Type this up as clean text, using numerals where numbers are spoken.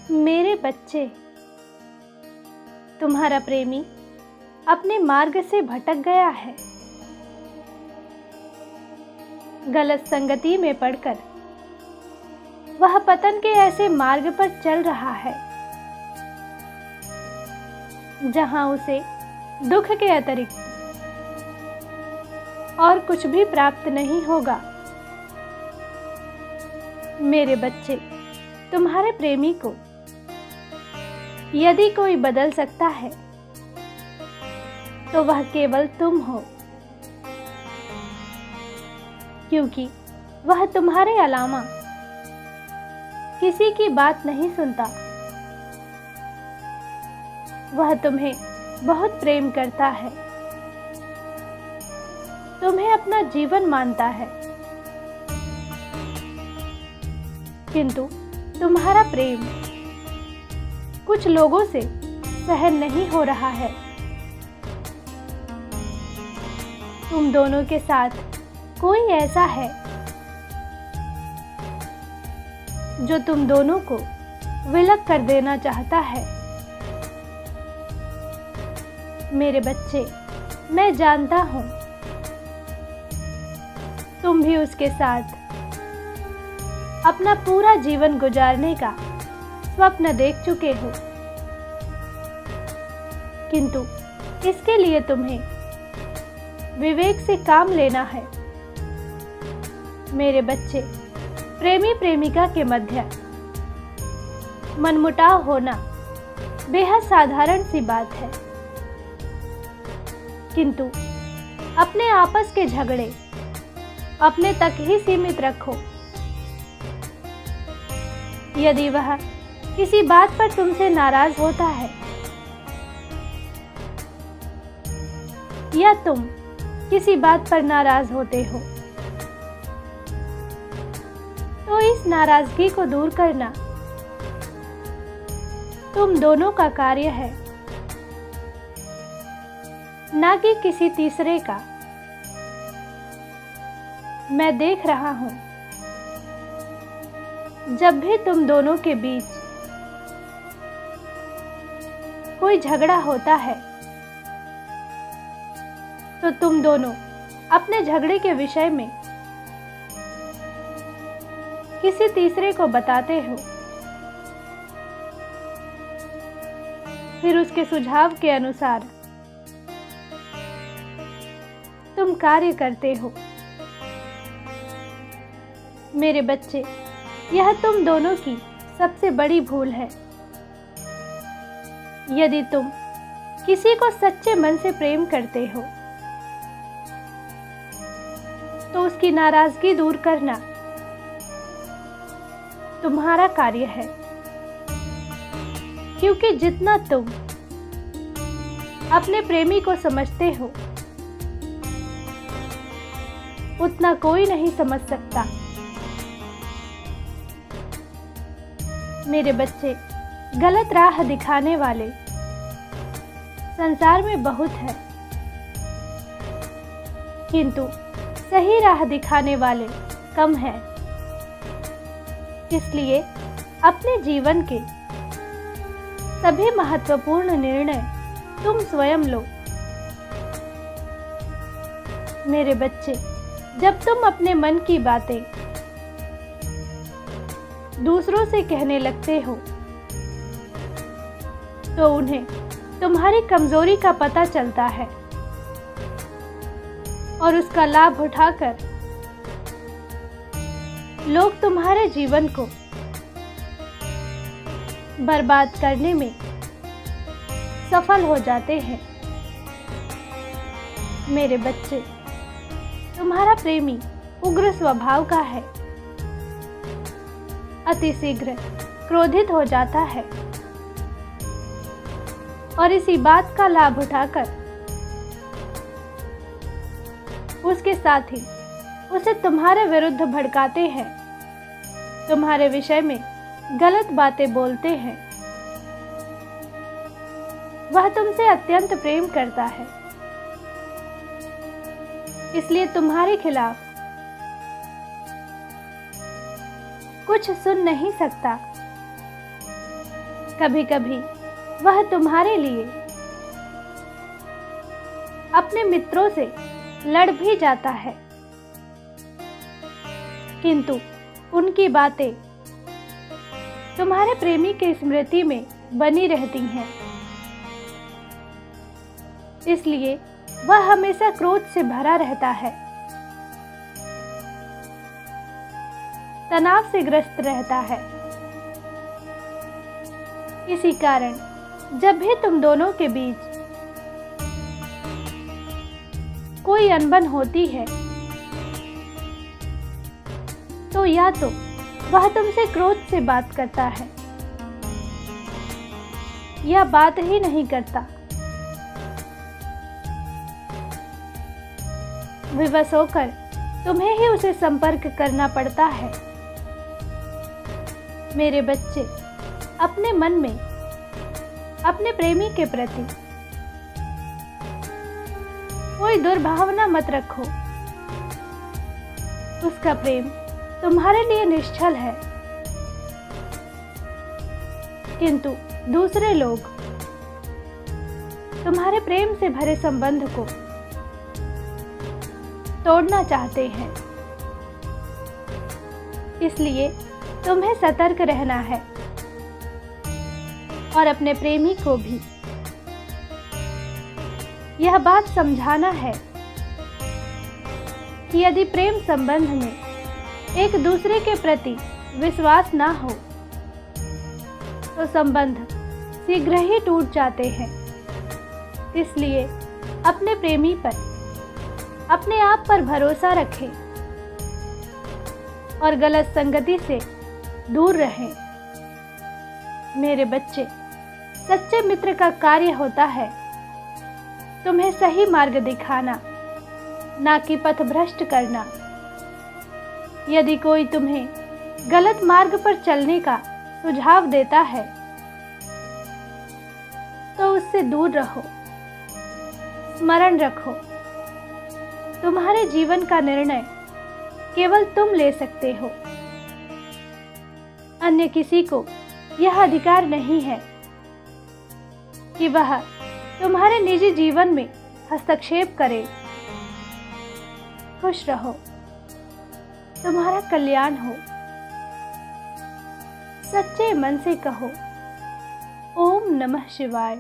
मेरे बच्चे, तुम्हारा प्रेमी अपने मार्ग से भटक गया है। गलत संगति में पड़कर वह पतन के ऐसे मार्ग पर चल रहा है जहां उसे दुख के अतिरिक्त और कुछ भी प्राप्त नहीं होगा। मेरे बच्चे, तुम्हारे प्रेमी को यदि कोई बदल सकता है तो वह केवल तुम हो, क्योंकि वह तुम्हारे अलावा किसी की बात नहीं सुनता। वह तुम्हें बहुत प्रेम करता है, तुम्हें अपना जीवन मानता है, किंतु तुम्हारा प्रेम कुछ लोगों से सहन नहीं हो रहा है। तुम दोनों के साथ कोई ऐसा है जो तुम दोनों को विलग कर देना चाहता है। मेरे बच्चे, मैं जानता हूं तुम भी उसके साथ अपना पूरा जीवन गुजारने का स्वप्न देख चुके हो, किंतु इसके लिए तुम्हें विवेक से काम लेना है। मेरे बच्चे, प्रेमी प्रेमिका के मध्य मनमुटाव होना बेहद साधारण सी बात है, किंतु अपने आपस के झगड़े अपने तक ही सीमित रखो। यदि वह किसी बात पर तुमसे नाराज होता है या तुम किसी बात पर नाराज होते हो, तो इस नाराजगी को दूर करना तुम दोनों का कार्य है, ना कि किसी तीसरे का। मैं देख रहा हूं, जब भी तुम दोनों के बीच कोई झगड़ा होता है तो तुम दोनों अपने झगड़े के विषय में किसी तीसरे को बताते हो, फिर उसके सुझाव के अनुसार तुम कार्य करते हो। मेरे बच्चे, यह तुम दोनों की सबसे बड़ी भूल है। यदि तुम किसी को सच्चे मन से प्रेम करते हो तो उसकी नाराजगी दूर करना तुम्हारा कार्य है, क्योंकि जितना तुम अपने प्रेमी को समझते हो उतना कोई नहीं समझ सकता। मेरे बच्चे, गलत राह दिखाने वाले संसार में बहुत है, किंतु सही राह दिखाने वाले कम हैं। इसलिए अपने जीवन के सभी महत्वपूर्ण निर्णय तुम स्वयं लो। मेरे बच्चे, जब तुम अपने मन की बातें दूसरों से कहने लगते हो तो उन्हें तुम्हारी कमजोरी का पता चलता है और उसका लाभ उठाकर लोग तुम्हारे जीवन को बर्बाद करने में सफल हो जाते हैं। मेरे बच्चे, तुम्हारा प्रेमी उग्र स्वभाव का है, अति शीघ्र क्रोधित हो जाता है और इसी बात का लाभ उठाकर उसके साथी उसे तुम्हारे विरुद्ध भड़काते हैं, तुम्हारे विषय में गलत बातें बोलते हैं। वह तुमसे अत्यंत प्रेम करता है, इसलिए तुम्हारे खिलाफ कुछ सुन नहीं सकता। कभी कभी वह तुम्हारे लिए अपने मित्रों से लड़ भी जाता है, किंतु उनकी बातें तुम्हारे प्रेमी की स्मृति में बनी रहती हैं। इसलिए वह हमेशा क्रोध से भरा रहता है, तनाव से ग्रस्त रहता है। इसी कारण जब भी तुम दोनों के बीच कोई अनबन होती है तो या तो वह तुमसे क्रोध से बात करता है या बात ही नहीं करता। विवश होकर तुम्हें ही उसे संपर्क करना पड़ता है। मेरे बच्चे, अपने मन में अपने प्रेमी के प्रति कोई दुर्भावना मत रखो। उसका प्रेम तुम्हारे लिए निश्चल है, किंतु दूसरे लोग तुम्हारे प्रेम से भरे संबंध को तोड़ना चाहते हैं। इसलिए तुम्हें सतर्क रहना है और अपने प्रेमी को भी यह बात समझाना है कि यदि प्रेम संबंध में एक दूसरे के प्रति विश्वास ना हो तो संबंध शीघ्र ही टूट जाते हैं। इसलिए अपने प्रेमी पर, अपने आप पर भरोसा रखें और गलत संगति से दूर रहें। मेरे बच्चे, सच्चे मित्र का कार्य होता है तुम्हें सही मार्ग दिखाना, ना कि पथ भ्रष्ट करना। यदि कोई तुम्हें गलत मार्ग पर चलने का सुझाव देता है तो उससे दूर रहो। स्मरण रखो, तुम्हारे जीवन का निर्णय केवल तुम ले सकते हो। अन्य किसी को यह अधिकार नहीं है कि वह तुम्हारे निजी जीवन में हस्तक्षेप करे। खुश रहो, तुम्हारा कल्याण हो। सच्चे मन से कहो, ओम नमः शिवाय।